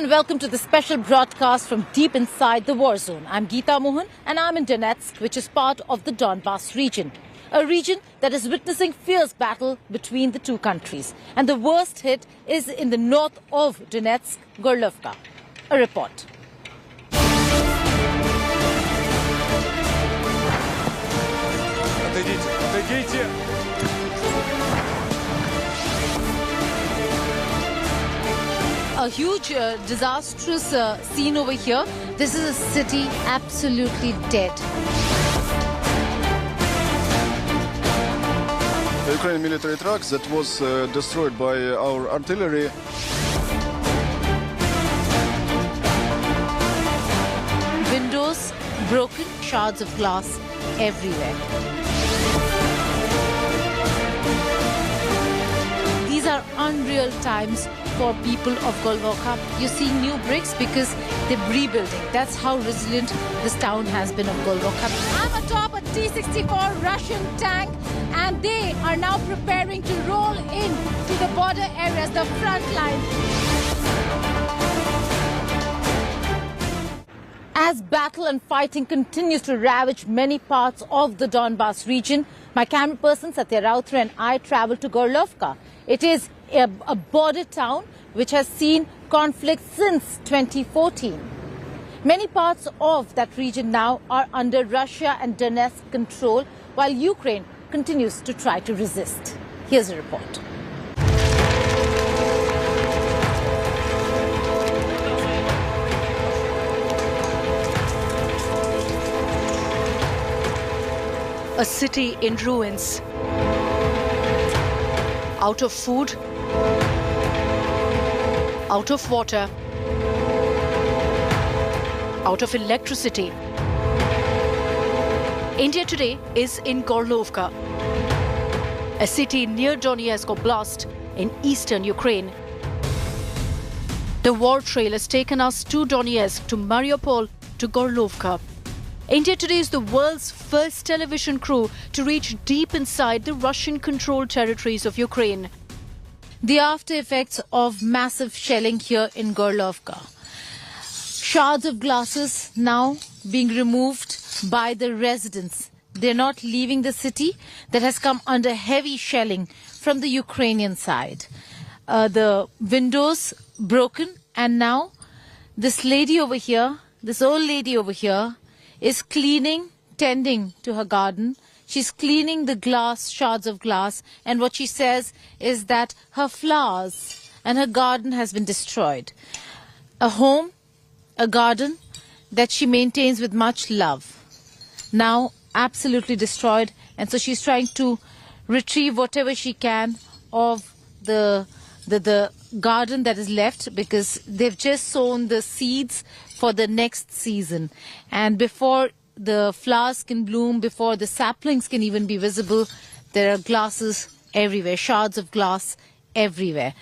and welcome to the special broadcast from deep inside the war zone. I'm Geeta Mohan and I'm in Donetsk, which is part of the Donbas region. A region that is witnessing fierce battle between the two countries. And the worst hit is in the north of Donetsk, Gorlovka. A report. A huge disastrous scene over here. This is a city absolutely dead. The Ukrainian military truck that was destroyed by our artillery. Windows broken, shards of glass everywhere. These are unreal times for people of Gorlovka. You're seeing new bricks because they're rebuilding. That's how resilient this town has been of Gorlovka. I'm atop a T-64 Russian tank and they are now preparing to roll in to the border areas, the front line. As battle and fighting continues to ravage many parts of the Donbas region, my camera person Satya Rautra and I traveled to Gorlovka. It is a border town which has seen conflict since 2014. Many parts of that region now are under Russia and Donetsk control, while Ukraine continues to try to resist. Here's a report. A city in ruins. Out of food, out of water, out of electricity. India today is in Gorlovka, a city near Donetsk Oblast in eastern Ukraine. The war trail has taken us to Donetsk, to Mariupol, to Gorlovka. India today is the world's first television crew to reach deep inside the Russian-controlled territories of Ukraine. The after effects of massive shelling here in Gorlovka. Shards of glasses now being removed by the residents. They're not leaving the city that has come under heavy shelling from the Ukrainian side. The windows broken, and now this lady over here, this old lady over here, is cleaning, tending to her garden. She's cleaning the glass, shards of glass, and what she says is that her flowers and her garden has been destroyed. A home, a garden that she maintains with much love, now absolutely destroyed, and so she's trying to retrieve whatever she can of the garden that is left, because they've just sown the seeds for the next season. And before the flowers can bloom, before the saplings can even be visible, there are glasses everywhere, shards of glass everywhere.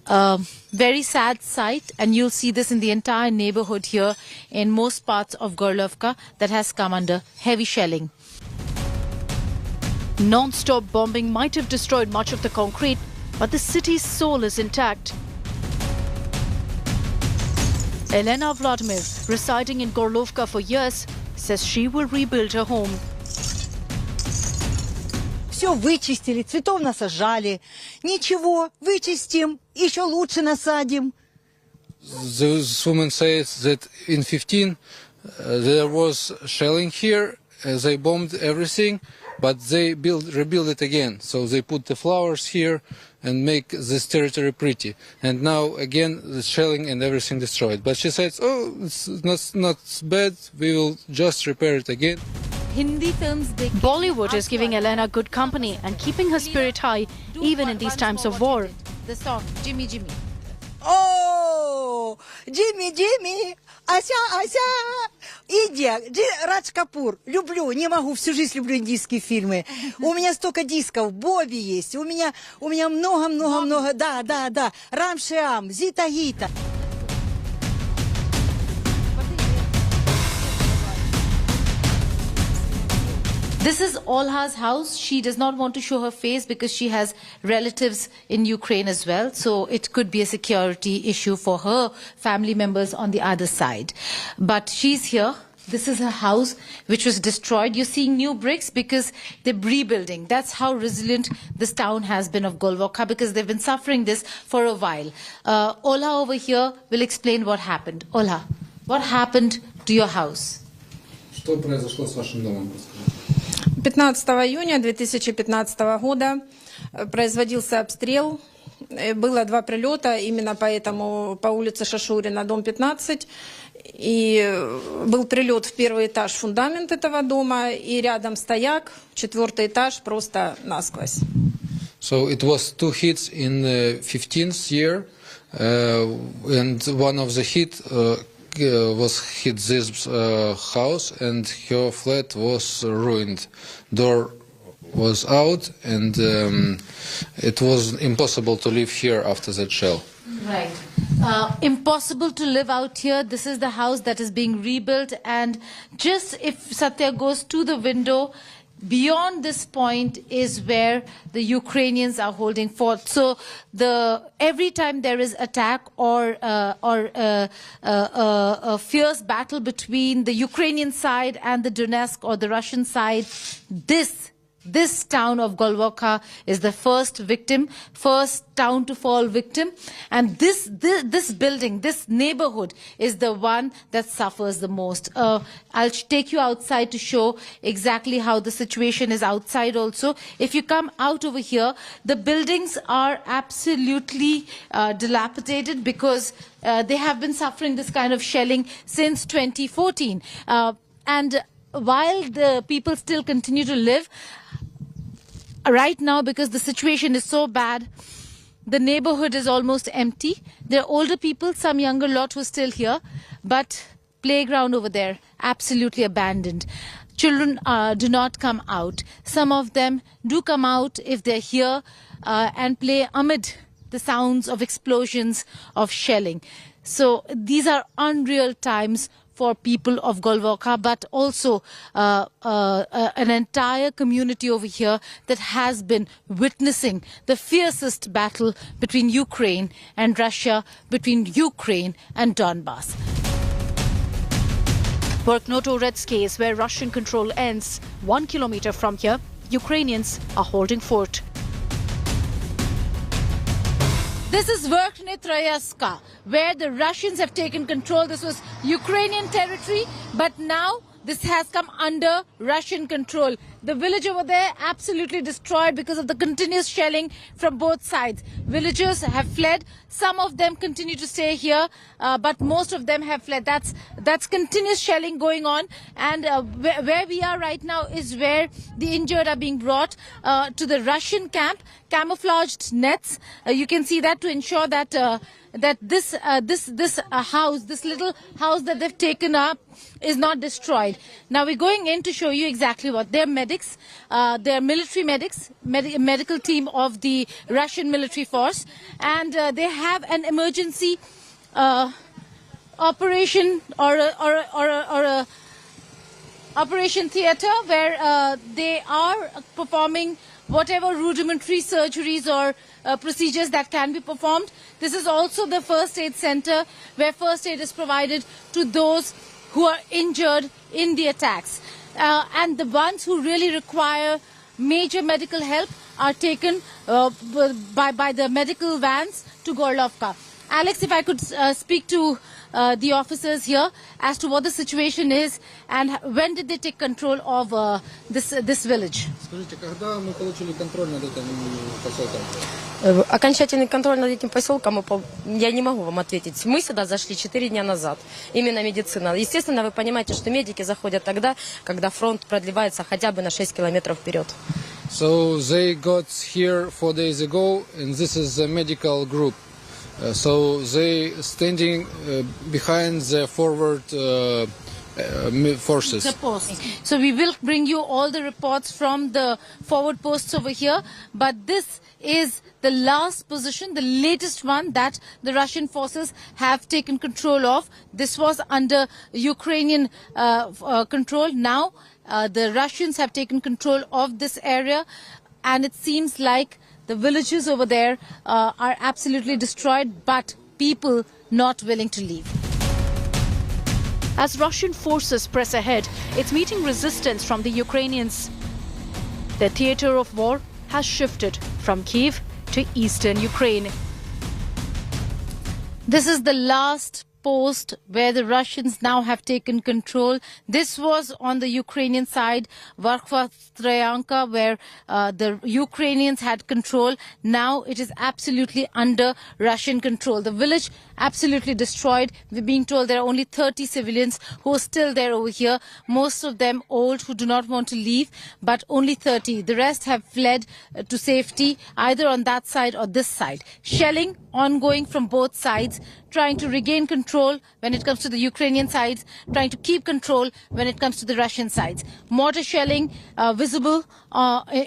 Very sad sight, and you'll see this in the entire neighborhood here in most parts of Gorlovka that has come under heavy shelling. Non-stop bombing might have destroyed much of the concrete, but the city's soul is intact. Elena Vladimir, residing in Gorlovka for years, says she will rebuild her home. Все вычистили, цветов насажали. Ничего, вычистим, еще лучше насадим. This woman says that in 15 there was shelling here, they bombed everything, but they rebuild it again. So they put the flowers here and make this territory pretty. And now again the shelling and everything destroyed. But she says, oh, it's not bad, we will just repair it again. Hindi films Bollywood is giving Elena good company and keeping her spirit high even in these times of war. The song, Jimmy Jimmy. О, Джимми, Джимми, Ася, Ася, Индия, Радж Капур, люблю, не могу, всю жизнь люблю индийские фильмы. У меня столько дисков, Бобби есть, у меня много, да, Рам Шиам, Зита Гита. This is Olha's house. She does not want to show her face because she has relatives in Ukraine as well. So it could be a security issue for her family members on the other side. But she's here. This is her house, which was destroyed. You're seeing new bricks because they're rebuilding. That's how resilient this town has been of Gorlovka, because they've been suffering this for a while. Olha over here will explain what happened. Olha, what happened to your house? Что произошло с вашим домом? 15 июня 2015 года производился обстрел. Было 2 прилета именно по улице Шашурина, дом 15. И был прилет в 1-й этаж, фундамент этого дома, и рядом стояк, 4-й этаж, просто насквозь. So it was 2 hits in the 15th year, and one of the hit was hit this house, and her flat was ruined. Door was out, and it was impossible to live here after that shell. Right. Impossible to live out here. This is the house that is being rebuilt, and just if Satya goes to the window, beyond this point is where the Ukrainians are holding fort. So every time there is attack or a fierce battle between the Ukrainian side and the Donetsk or the Russian side, this town of Gorlovka is the first town to fall victim, and this building, this neighborhood is the one that suffers the most. I'll take you outside to show exactly how the situation is outside also. If you come out over here, the buildings are absolutely dilapidated because they have been suffering this kind of shelling since 2014. And while the people still continue to live, right now, because the situation is so bad, the neighborhood is almost empty. There are older people, some younger lot who are still here, but playground over there, absolutely abandoned. Children do not come out. Some of them do come out if they're here and play amid the sounds of explosions, of shelling. So these are unreal times for people of Gorlovka, but also an entire community over here that has been witnessing the fiercest battle between Ukraine and Russia, between Ukraine and Donbass. Verknoto-Red's case, where Russian control ends 1 kilometer from here, Ukrainians are holding fort. This is Verkhnetskoye, where the Russians have taken control. This was Ukrainian territory, but now this has come under Russian control. The village over there absolutely destroyed because of the continuous shelling from both sides. Villagers have fled. Some of them continue to stay here, but most of them have fled. That's continuous shelling going on. And where we are right now is where the injured are being brought to the Russian camp. Camouflaged nets. You can see that to ensure that this little house that they've taken up is not destroyed. Now we're going in to show you exactly what they're medics. They're military medics, medical team of the Russian military force, and they have an emergency operation or a operation theater where they are performing whatever rudimentary surgeries or procedures that can be performed. This is also the first aid center where first aid is provided to those who are injured in the attacks. And the ones who really require major medical help are taken by the medical vans to Gorlovka. Alex, if I could speak to the officers here as to what the situation is and when did they take control of this village? Скажите, когда мы получили контроль над этим поселком? Окончательный контроль над этим поселком я не могу вам ответить. Мы сюда зашли 4 дня назад. Именно медицина. Естественно, вы понимаете, что медики заходят тогда, когда фронт продлевается хотя бы на 6 километров вперед. So they got here 4 days ago, and this is a medical group. So they standing behind the forward forces. The post. So we will bring you all the reports from the forward posts over here. But this is the last position, the latest one that the Russian forces have taken control of. This was under Ukrainian control. Now the Russians have taken control of this area, and it seems like the villages over there are absolutely destroyed, but people not willing to leave. As Russian forces press ahead, it's meeting resistance from the Ukrainians. The theatre of war has shifted from Kyiv to eastern Ukraine. This is the last post where the Russians now have taken control. This was on the Ukrainian side, Verkhovna, where the Ukrainians had control. Now it is absolutely under Russian control. The village absolutely destroyed. We're being told there are only 30 civilians who are still there over here. Most of them old who do not want to leave, but only 30. The rest have fled to safety either on that side or this side. Shelling ongoing from both sides, trying to regain control when it comes to the Ukrainian sides, trying to keep control when it comes to the Russian sides. Mortar shelling visible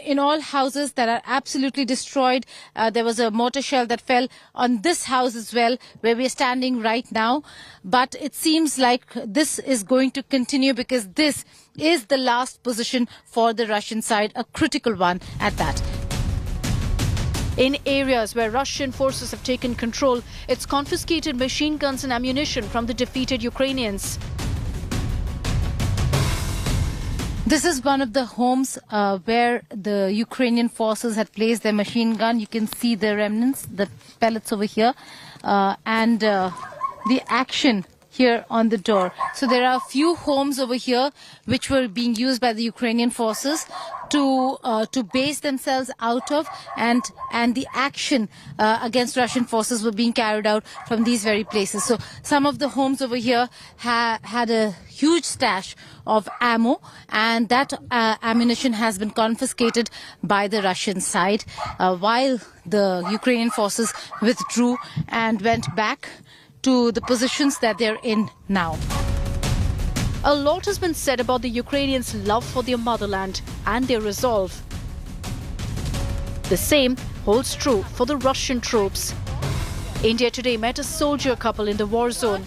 in all houses that are absolutely destroyed. There was a mortar shell that fell on this house as well, where we are standing right now. But it seems like this is going to continue because this is the last position for the Russian side, a critical one at that. In areas where Russian forces have taken control, it's confiscated machine guns and ammunition from the defeated Ukrainians. This is one of the homes where the Ukrainian forces had placed their machine gun. You can see the remnants, the pellets over here, and the action here on the door. So there are a few homes over here which were being used by the Ukrainian forces to base themselves out of, and the action against Russian forces were being carried out from these very places. So some of the homes over here had a huge stash of ammo, and that ammunition has been confiscated by the Russian side while the Ukrainian forces withdrew and went back to the positions that they're in now. A lot has been said about the Ukrainians' love for their motherland and their resolve. The same holds true for the Russian troops. India Today met a soldier couple in the war zone.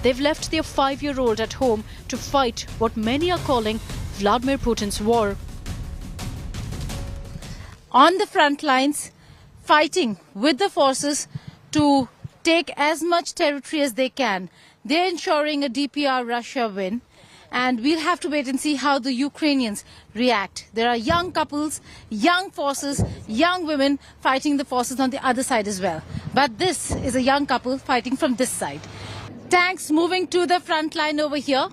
They've left their 5-year-old at home to fight what many are calling Vladimir Putin's war. On the front lines, fighting with the forces to take as much territory as they can. They're ensuring a DPR Russia win, and we'll have to wait and see how the Ukrainians react. There are young couples, young forces, young women fighting the forces on the other side as well. But this is a young couple fighting from this side. Tanks moving to the front line over here.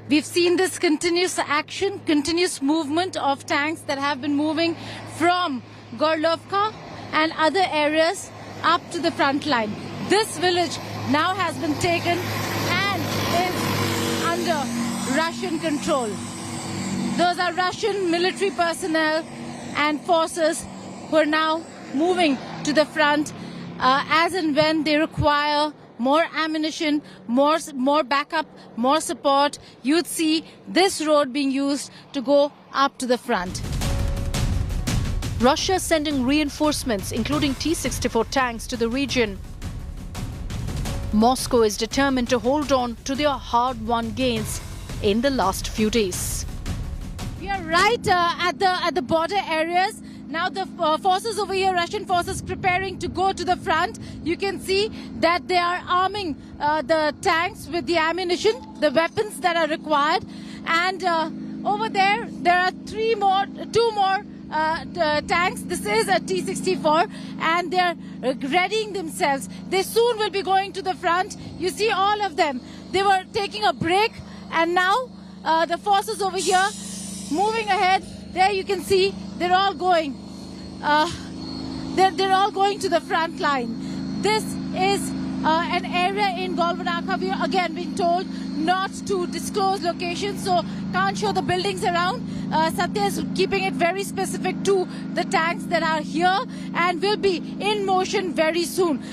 We've seen this continuous action, continuous movement of tanks that have been moving from Gorlovka and other areas up to the front line. This village now has been taken and is under Russian control. Those are Russian military personnel and forces who are now moving to the front as and when they require more ammunition, more backup, more support. You'd see this road being used to go up to the front. Russia is sending reinforcements, including T-64 tanks, to the region. Moscow is determined to hold on to their hard-won gains in the last few days. We are right at the border areas. Now the forces over here, Russian forces, preparing to go to the front. You can see that they are arming the tanks with the ammunition, the weapons that are required. And over there are two more tanks. This is a T-64, and they're readying themselves. They soon will be going to the front. You see all of them. They were taking a break, and now the forces over here moving ahead. There you can see they're all going. They're all going to the front line. This is an area in Gorlovka. We are again being told not to disclose locations, so can't show the buildings around. Satya is keeping it very specific to the tanks that are here and will be in motion very soon.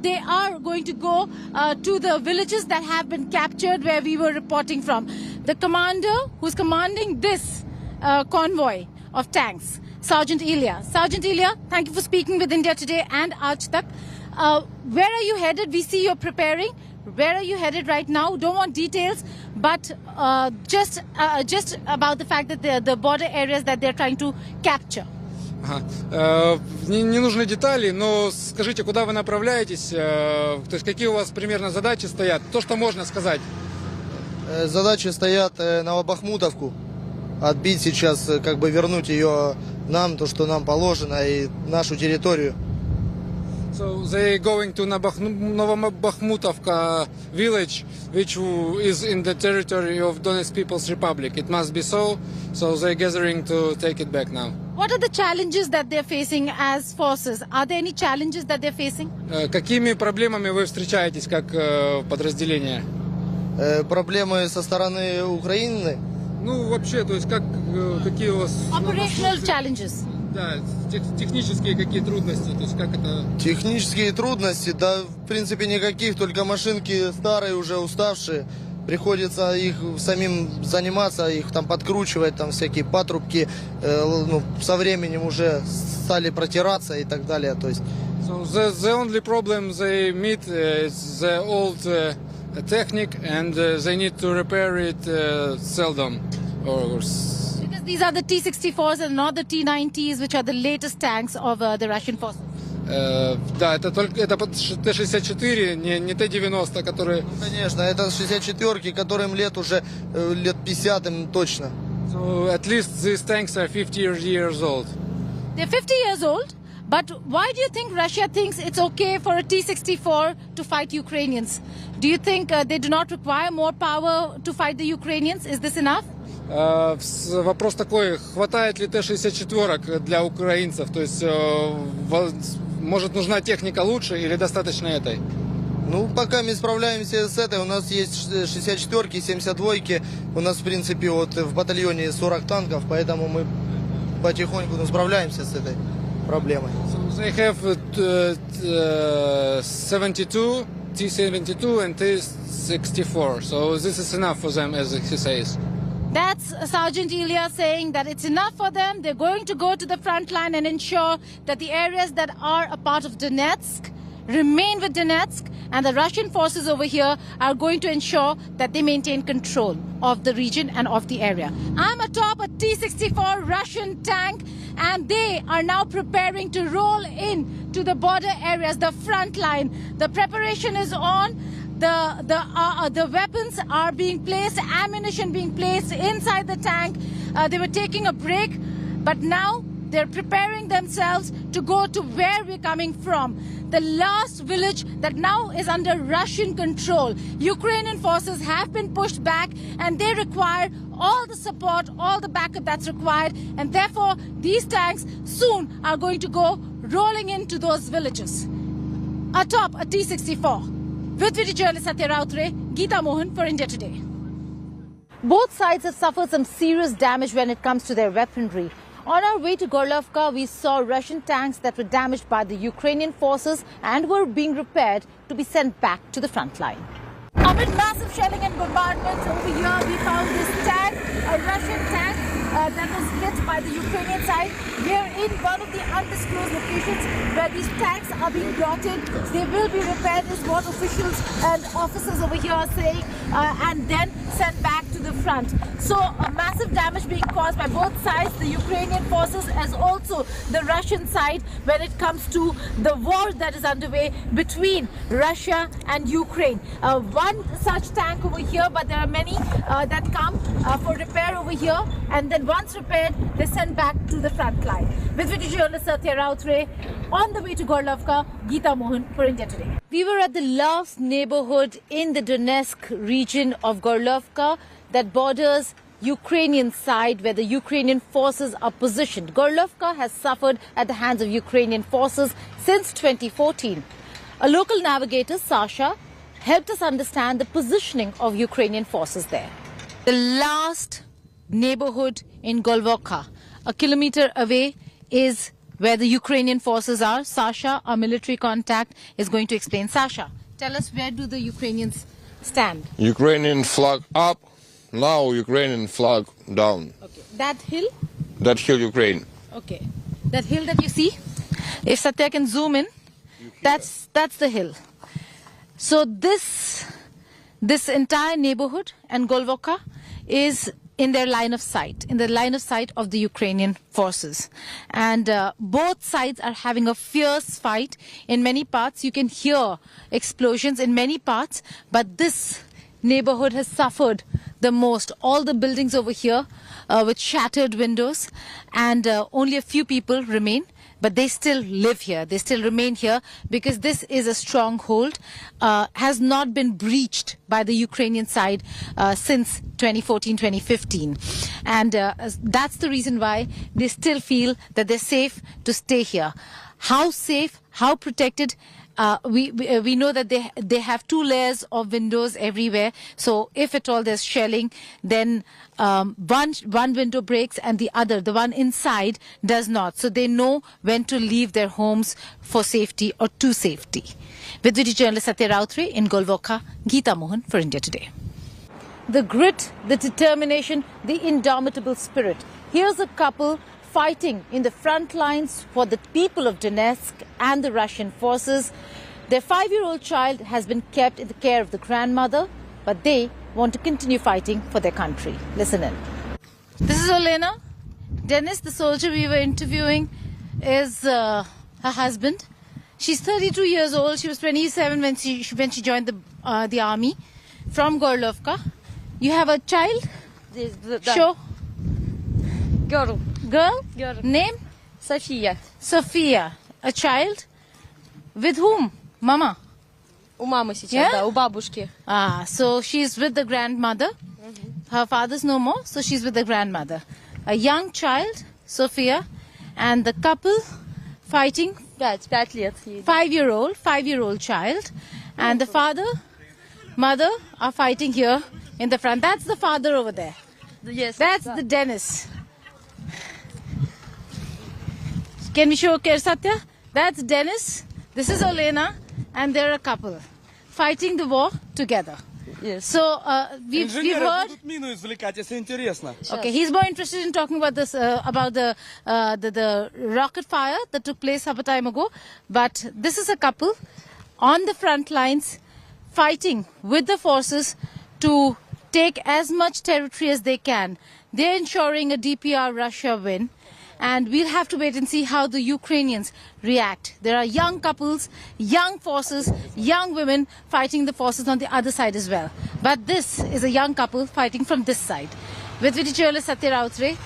They are going to go to the villages that have been captured where we were reporting from. The commander who's commanding this convoy of tanks, Sergeant Ilya. Sergeant Ilya, thank you for speaking with India Today and Aaj Tak. Where are you headed? We see you're preparing. Where are you headed right now? Don't want details, but just about the fact that the border areas that they're trying to capture. Не нужны детали, но скажите, куда вы направляетесь, то есть какие у вас примерно задачи стоят, то, что можно сказать. Задачи стоят Новобахмутовку, отбить сейчас, как бы вернуть ее нам, то, что нам положено, и нашу территорию. So they going to Novobakhmutovka village, which is in the territory of Donetsk People's Republic. It must be so. So they're gathering to take it back now. What are the challenges that they're facing as forces? Are there any challenges that they're facing? Какими проблемами вы встречаетесь как подразделение? Проблемы со стороны Украины? Ну вообще, то есть какие у вас? Operational challenges. Да, технические какие трудности, то есть как это? Технические трудности, да, в принципе никаких, только машинки старые, уже уставшие. Приходится их самим заниматься, их там подкручивать, там всякие патрубки, со временем уже стали протираться и так далее, то есть. So the only problem they meet is the old technique, and they need to repair it seldom. Because these are the T-64s and not the T-90s, which are the latest tanks of the Russian forces. Да, это Т-64, не Т-90, которые... Ну, конечно, это 64-ки, которым уже лет 50 им точно. So at least these tanks are 50 years old. They're 50 years old, but why do you think Russia thinks it's okay for a T-64 to fight Ukrainians? Do you think they do not require more power to fight the Ukrainians? Is this enough? Вопрос такой, хватает ли Т-64 для украинцев? То есть, может, нужна техника лучше или достаточно этой? Ну, пока мы справляемся с этой, у нас есть 64-ки, 72-ки, у нас, в принципе, вот в батальоне 40 танков, поэтому мы потихоньку справляемся с этой проблемой. So they have 72, T-72 and T-64, so this is enough for them, as he says. That's Sergeant Ilya saying that it's enough for them. They're going to go to the front line and ensure that the areas that are a part of Donetsk remain with Donetsk, and the Russian forces over here are going to ensure that they maintain control of the region and of the area. I'm atop a T-64 Russian tank, and they are now preparing to roll in to the border areas, the front line. The preparation is on. The weapons are being placed, ammunition being placed inside the tank. They were taking a break, but now they're preparing themselves to go to where we're coming from. The last village that now is under Russian control. Ukrainian forces have been pushed back, and they require all the support, all the backup that's required, and therefore these tanks soon are going to go rolling into those villages. Atop a T-64. With video journalist Satya Rautre, Geeta Mohan for India Today. Both sides have suffered some serious damage when it comes to their weaponry. On our way to Gorlovka, we saw Russian tanks that were damaged by the Ukrainian forces and were being repaired to be sent back to the front line. Amid massive shelling and bombardment over here, we found this tank, a Russian tank that was hit by the Ukrainian side. We are in one of the undisclosed locations where these tanks are being brought in. They will be repaired, is what officials and officers over here are saying, and then sent back to the front. So a massive damage being caused by both sides, the Ukrainian forces as also the Russian side, when it comes to the war that is underway between Russia and Ukraine. One such tank over here, but there are many that come for repair over here, and then once repaired, they're sent back to the front line. With video journalist Satya Rautre, on the way to Gorlovka, Geeta Mohan for India Today. We were at the last neighborhood in the Donetsk region of Gorlovka that borders Ukrainian side, where the Ukrainian forces are positioned. Gorlovka has suffered at the hands of Ukrainian forces since 2014. A local navigator, Sasha, helped us understand the positioning of Ukrainian forces there. The last neighborhood in Gorlovka. A kilometer away is where the Ukrainian forces are. Sasha, our military contact, is going to explain. Sasha, tell us, where do the Ukrainians stand? Ukrainian flag up, now Ukrainian flag down. Okay. That hill? That hill Ukraine. Okay. That hill that you see, if Satya can zoom in, that's the hill. So this entire neighborhood and Gorlovka is in their line of sight, in the line of sight of the Ukrainian forces. And both sides are having a fierce fight. In many parts, you can hear explosions in many parts, but this neighborhood has suffered the most. All the buildings over here with shattered windows, and only a few people remain. But they still live here. They still remain here because this is a stronghold, has not been breached by the Ukrainian side since 2014-2015. And that's the reason why they still feel that they're safe to stay here. How safe, how protected? We know that they have 2 layers of windows everywhere. So if at all there's shelling, then one window breaks and the other, the one inside, does not. So they know when to leave their homes for safety or to safety. With video journalist Satya Rautre in Gorlovka, Geeta Mohan for India Today. The grit, the determination, the indomitable spirit. Here's a couple fighting in the front lines for the people of Donetsk and the Russian forces. Their 5-year-old child has been kept in the care of the grandmother, but they want to continue fighting for their country. Listen in. This is Olena. Dennis, the soldier we were interviewing, is her husband. She's 32 years old. She was 27 when she joined the army from Gorlovka. You have a child? Show. Girl. Girl? Girl. Name? София. Sophia. A child? With whom? Mama? У мамы сейчас, Yeah? да, у бабушки. So she's with the grandmother. Her father's no more, so she's with the grandmother. A young child, Sophia, and the couple fighting, 5 лет ей. 5-year-old child, and the father, mother are fighting here in the front. That's the father over there. Yes, That's the Dennis. Can we show Satya? That's Dennis. This is Olena, and they're a couple fighting the war together. Yes. So we've heard. Будут мину извлекать, если интересно. Okay, he's more interested in talking about this, about the rocket fire that took place some time ago. But this is a couple on the front lines fighting with the forces to take as much territory as they can. They're ensuring a DPR Russia win. And we'll have to wait and see how the Ukrainians react. There are young couples, young forces, young women fighting the forces on the other side as well. But this is a young couple fighting from this side. With video journalist Satya Rautre,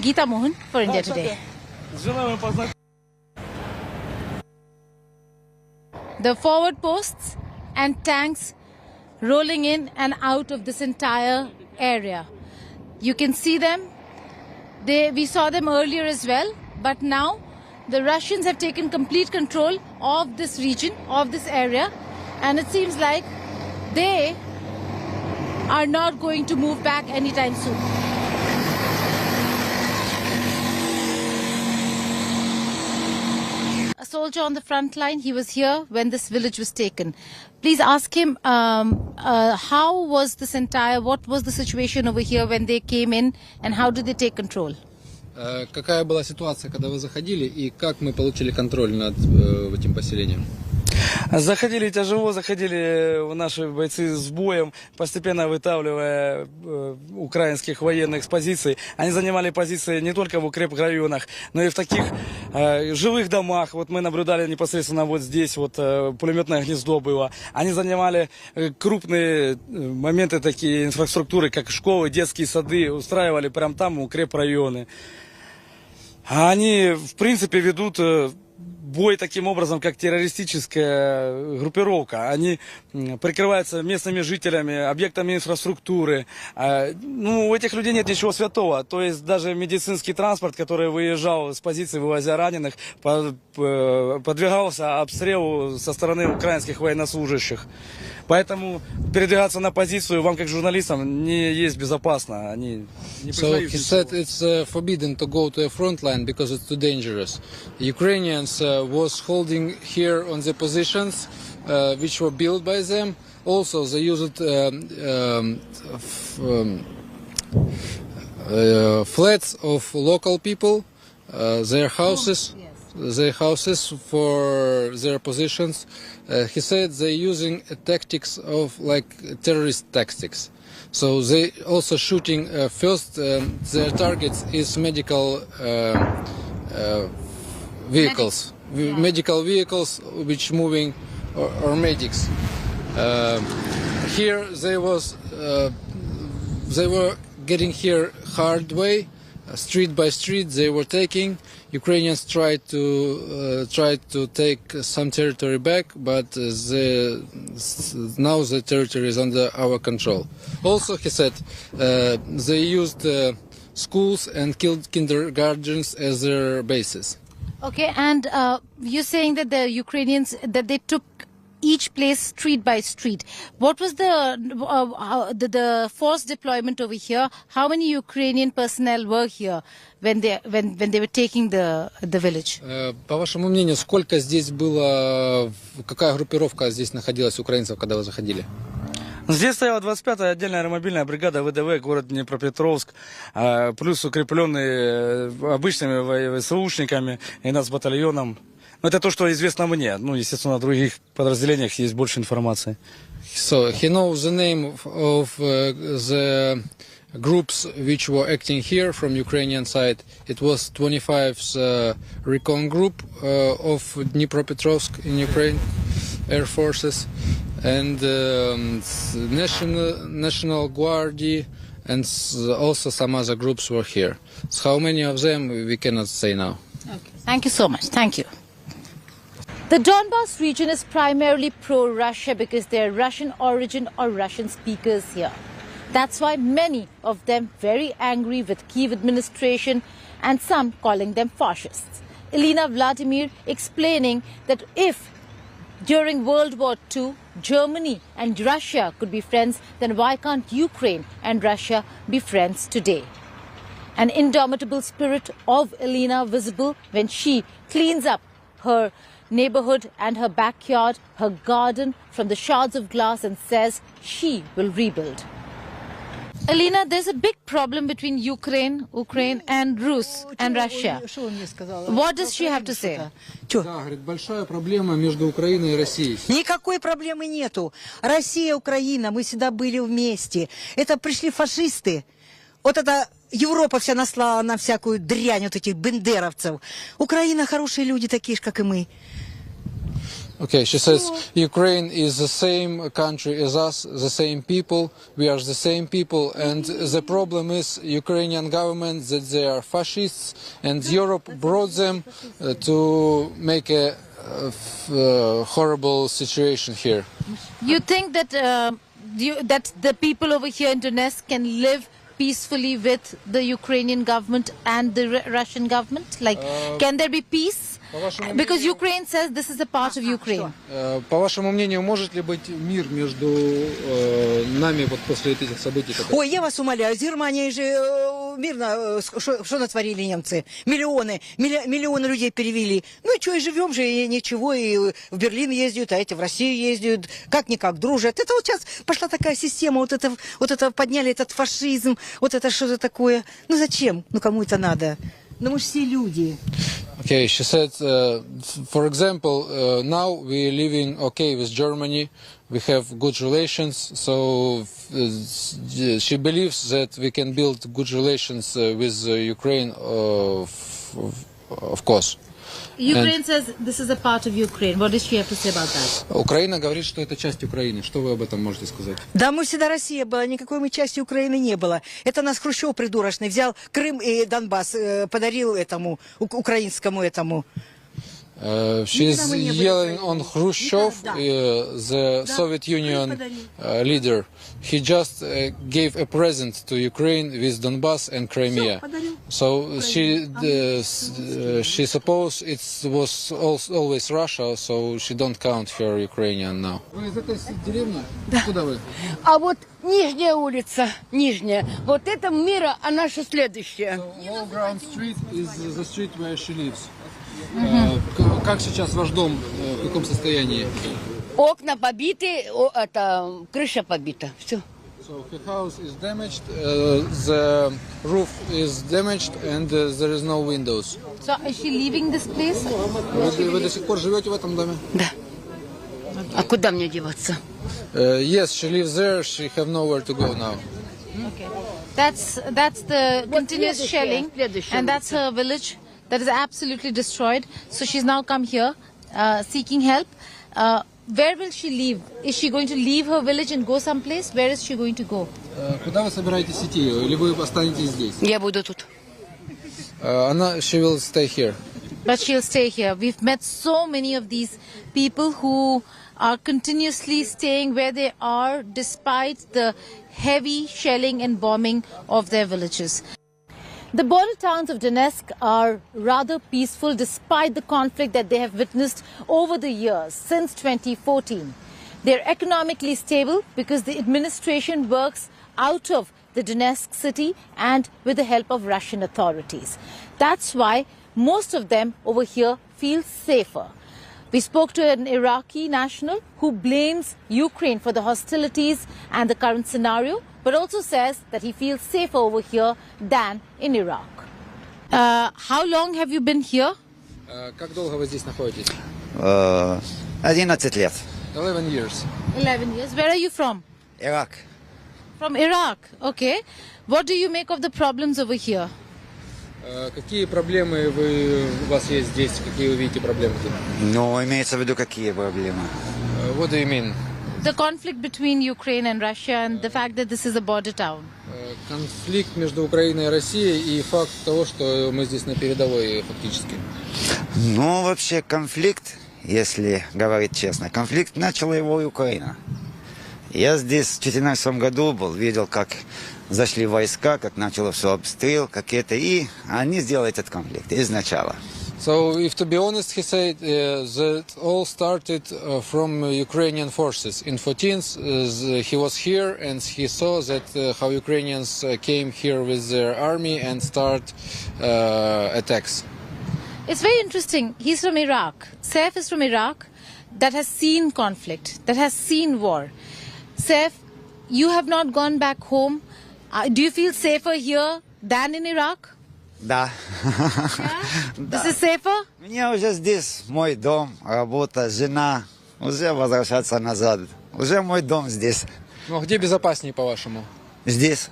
Geeta Mohan for India Today. The forward posts and tanks rolling in and out of this entire area. You can see them. We saw them earlier as well, but now the Russians have taken complete control of this region, of this area, and it seems like they are not going to move back anytime soon. A soldier on the front line, he was here when this village was taken. Please ask him, how was this what was the situation over here when they came in, and how did they take control? Какая была ситуация, когда вы заходили, и как мы получили контроль над этим поселением? Заходили тяжело, заходили наши бойцы с боем, постепенно вытавливая украинских военных с позиций. Они занимали позиции не только в укрепных районах, но и в таких жилых домах. Вот мы наблюдали непосредственно вот здесь, вот пулеметное гнездо было. Они занимали крупные моменты такие инфраструктуры, как школы, детские сады, устраивали прям там укрепрайоны. А они, в принципе, ведут бой таким образом, как террористическая группировка. Они прикрываются местными жителями, объектами инфраструктуры. Ну, у этих людей нет ничего святого. То есть даже медицинский транспорт, который выезжал с позиции, вывозя раненых, подвергался обстрелу со стороны украинских военнослужащих. Поэтому передвигаться на позицию вам, как журналистам, не есть безопасно. Они не So признают he ничего. said it's forbidden to go to a front line because it's too dangerous. Ukrainians was holding here on the positions which were built by them. Also, they used flats of local people, their houses for their positions. He said they're using tactics of like terrorist tactics. So they also shooting first. Their targets is medical vehicles, medical vehicles which moving or medics. Here they were getting here hard way, street by street. They were taking. Ukrainians tried to take some territory back, but now the territory is under our control. Also, he said they used schools and killed kindergartens as their bases. Okay, and you're saying that the Ukrainians, that they took each place street by street. What was the force deployment over here? How many Ukrainian personnel were here when they were taking the village? По вашему мнению, сколько здесь было, какая группировка здесь находилась украинцев, когда вы заходили? Здесь стояла 25-я отдельная аэромобильная бригада ВДВ, город Днепропетровск, плюс укрепленные обычными ВСУшниками и нацбатальоном. Это то, что известно мне. Ну, естественно, на других подразделениях есть больше информации. So he knows the name of the groups which were acting here from Ukrainian side. It was 25th Recon Group of Dnipropetrovsk in Ukraine, Air Forces, and National Guard, and also some other groups were here. So how many of them we cannot say now. Okay. Thank you so much. Thank you. The Donbas region is primarily pro-Russia because they're Russian origin or Russian speakers here. That's why many of them very angry with Kyiv administration and some calling them fascists. Elena Vladimir explaining that if during World War II, Germany and Russia could be friends, then why can't Ukraine and Russia be friends today? An indomitable spirit of Elena visible when she cleans up her neighborhood and her backyard, her garden from the shards of glass and says she will rebuild. Elena, there's a big problem between Ukraine and Rus and Russia. What does she have to say? Да, говорит, большая проблема между Украиной и Россией. Никакой проблемы нету. Россия, Украина, мы всегда были вместе. Это пришли фашисты. Вот это Европа вся наслала на всякую дрянь вот этих бендеровцев. Украина хорошие люди, такие же, как и мы. Okay, she says Ukraine is the same country as us, the same people. We are the same people, and the problem is Ukrainian government that they are fascists, and Europe brought them to make a horrible situation here. You think that that the people over here in Donetsk can live peacefully with the Ukrainian government and the Russian government? Like, can there be peace? Because Ukraine says this is a part of Ukraine. По вашему мнению, может ли быть мир между нами вот после этих событий? Ой, я вас умоляю, с Германией же мирно, что натворили немцы? Миллионы людей перевели. Ну и что, и живем же, и ничего, и в Берлин ездят, а эти в Россию ездят, как-никак дружат. Это вот сейчас пошла такая система, вот это подняли этот фашизм, вот это что-то такое. Ну зачем? Ну кому это надо? Ну мы же все люди. Okay, she said, for example, now we're living okay with Germany, we have good relations, so she believes that we can build good relations with Ukraine, of course. Ukraine says this is a part of Ukraine. What does she have to say about that? Украина говорит, что это часть Украины. Что вы об этом можете сказать? Да, мы всегда Россия была, никакой мы части Украины не было. Это нас Хрущев придурочный взял Крым и Донбасс, подарил этому украинскому этому. She's yelling on Khrushchev, the Soviet Union leader. He just gave a present to Ukraine with Donbass and Crimea. So she suppose it was always Russia, so she don't count her Ukrainian now. Вы из этой деревни? Куда вы? А вот нижняя улица, нижняя. Вот это Мира, а наша следующая. So, Low Ground Street is the street where she lives. Как сейчас ваш дом, в каком состоянии? Окна побиты, это крыша побита. Все. So her house is damaged, the roof is damaged, and there is no windows. So is she leaving this place? Вы до сих пор живете в этом доме? Да. А куда мне деваться? Yes, she lives there. She have nowhere to go now. Okay. That's the continuous shelling, and that's her village that is absolutely destroyed. So she's now come here seeking help. Where will she leave? Is she going to leave her village and go someplace? Where is she going to go? Куда вы собираетесь идти? Или вы останетесь здесь? Я буду тут. She will stay here. But she'll stay here. We've met so many of these people who are continuously staying where they are despite the heavy shelling and bombing of their villages. The border towns of Donetsk are rather peaceful despite the conflict that they have witnessed over the years since 2014. They're economically stable because the administration works out of the Donetsk city and with the help of Russian authorities. That's why most of them over here feel safer. We spoke to an Iraqi national who blames Ukraine for the hostilities and the current scenario, but also says that he feels safer over here than in Iraq. How long have you been here? Как долго вы здесь находитесь? 11 лет. 11 years. 11 years. Where are you from? Ирак. From Iraq. Okay. What do you make of the problems over here? Какие проблемы у вас есть здесь? Какие вы видите проблемы тут? Ну, имеется в виду, какие проблемы? What do you mean? The conflict between Ukraine and Russia and the fact that this is a border town. Конфликт между Украиной и Россией и факт того, что мы здесь на передовой фактически. Ну, вообще конфликт, если говорить честно, конфликт начала его Украина. Я здесь в 2014 году был, видел, как зашли войска, как начало все обстрел, как это, и они сделали этот конфликт изначала. So, if to be honest, he said that all started from Ukrainian forces. In 14th, he was here and he saw that how Ukrainians came here with their army and start attacks. It's very interesting. He's from Iraq. Saif is from Iraq that has seen conflict, that has seen war. Saif, you have not gone back home. Do you feel safer here than in Iraq? Да. Yeah? This is safer? У меня уже здесь мой дом, работа, жена. Уже возвращаться назад. Уже мой дом здесь. Ну, где безопаснее, по-вашему? Здесь.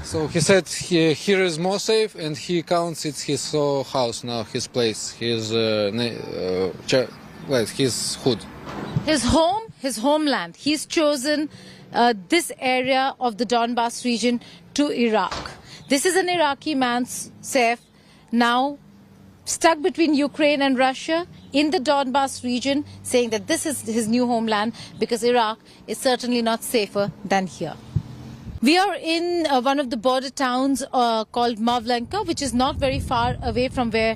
So he said here is more safe, and he counts it's his house now, his place, his hood. His home, his homeland. He's chosen this area of the Donbass region to Iraq. This is an Iraqi man, Saif, now stuck between Ukraine and Russia in the Donbass region, saying that this is his new homeland because Iraq is certainly not safer than here. We are in one of the border towns called Mavlenka, which is not very far away from where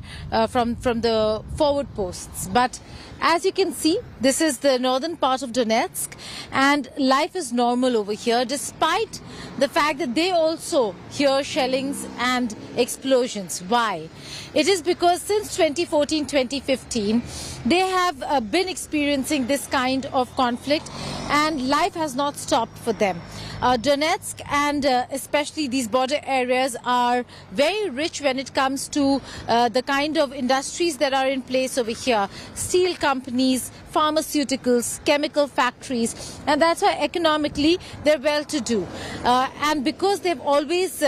from the forward posts. But as you can see, this is the northern part of Donetsk, and life is normal over here, despite the fact that they also hear shellings and explosions. Why? It is because since 2014-2015, they have been experiencing this kind of conflict, and life has not stopped for them. Donetsk and especially these border areas are very rich when it comes to the kind of industries that are in place over here. Steel companies, pharmaceuticals, chemical factories, and that's why economically they're well-to-do. And because they've always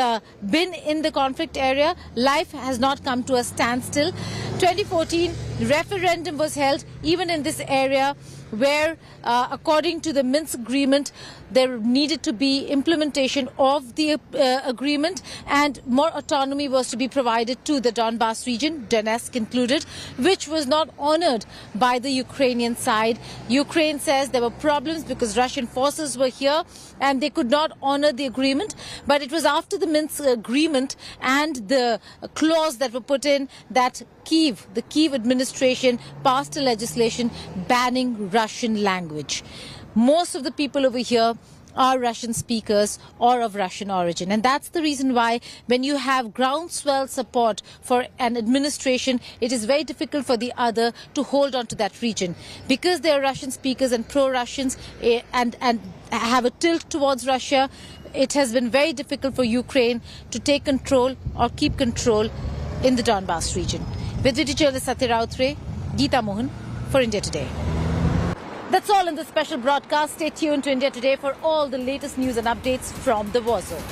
been in the conflict area, life has not come to a standstill. 2014 referendum was held even in this area, where according to the Minsk agreement there needed to be implementation of the agreement, and more autonomy was to be provided to the Donbas region, Donetsk included, which was not honored by the Ukrainian side. Ukraine says there were problems because Russian forces were here and they could not honor the agreement. But it was after the Minsk agreement and the clause that were put in that the Kyiv administration passed a legislation banning Russian language. Most of the people over here are Russian speakers or of Russian origin. And that's the reason why when you have groundswell support for an administration, it is very difficult for the other to hold on to that region. Because they are Russian speakers and pro-Russians and have a tilt towards Russia, it has been very difficult for Ukraine to take control or keep control in the Donbas region. With video journalist Satya Rautre, Geeta Mohan for India Today. That's all in this special broadcast. Stay tuned to India Today for all the latest news and updates from the war zone.